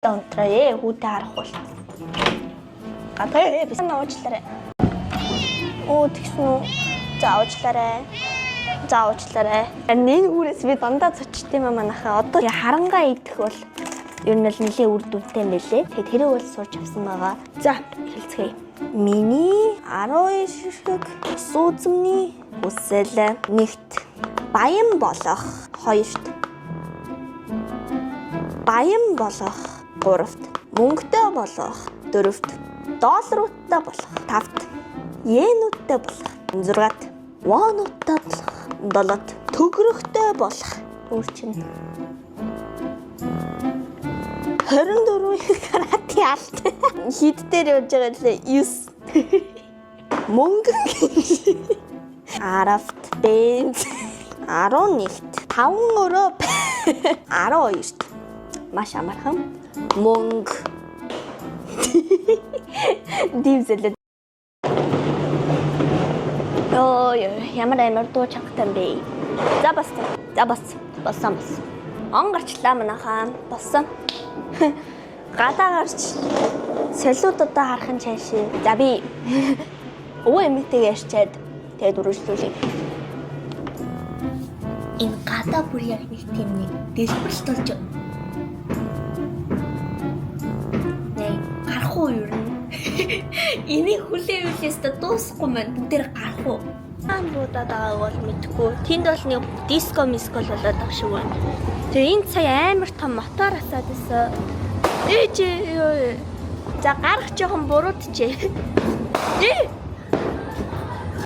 Онтраа хүүтэй харах бол. Гадаа биш уучлаарай. Оо тэгсэн үү? Заавчлаарай. Нэг үрээс би дандаа зочд юм манайхаа. Одоо харангаа идэх бол ер нь л нэлээ үр дүнтэй мэлээ. Тэгээ тэрийг бол сурч авсан байгаа. За хэлцгээе. Миний 12 ширхэг сүүзмний үсэл нэгт баян болох хоёрт баян болох гуравт мөнгөтэй болох дөрөвт долларуудтай болох тавт йенуудтай болох зургаат вонуудтай болох долоот төгрөгтэй болох өөрчн 24 каратын алт хид дээр явж байгаа лээ 9 мөнгө 10-т бенз 11-т 5 өрөө 12-т маш амархан мөнгө дивзэлээ ямар дуу чангатай бэ? За болсон. Он гарчлаа манайхаа болсон. Гадаа гарч солиудуудаа харахын цаашаа. За би өвөө эмэгтэйг ярьчаад тэгээд үргэлжлүүлье. Энэ гадаа бүр яг нэг тийм нэг дэлбэрэлт болж гарах уу юу? Энийг хүлээвэлээс та дуусахгүй маань бүгдээр гарах уу? Буудаад байгааг бол мэдгүй. Тэнд бол нэг диско мискол болоод байгаа шүү. Тэгээ энэ сая амар том мотор асаад байсан. За гарах жоохон буруудчээ.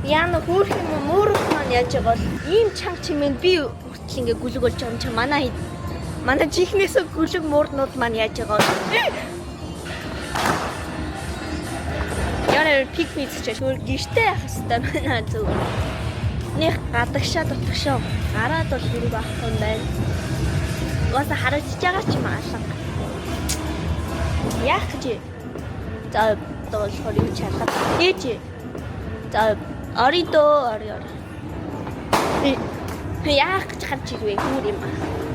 Яна хөөх юм мөрөх маань яаж байгаа бол ийм чанга чимээ би хүртэл ингээ гүлэг болж байгаа юм чи манай чихнээс гүлэг муурнууд маань яаж байгаа бол яна пикник ч шүүр гişтэй явах хэрэгтэй байна зүг. Нэг гадагшаа дутгшаа гараад бол хэрэг байхгүй юм байна. Угаасаа харагдаж байгаа ч юм алга. Яах гэж за болохоор юу чалга. Ээж. За оридо. Яах гэж харж ирвэ хүү юм аа.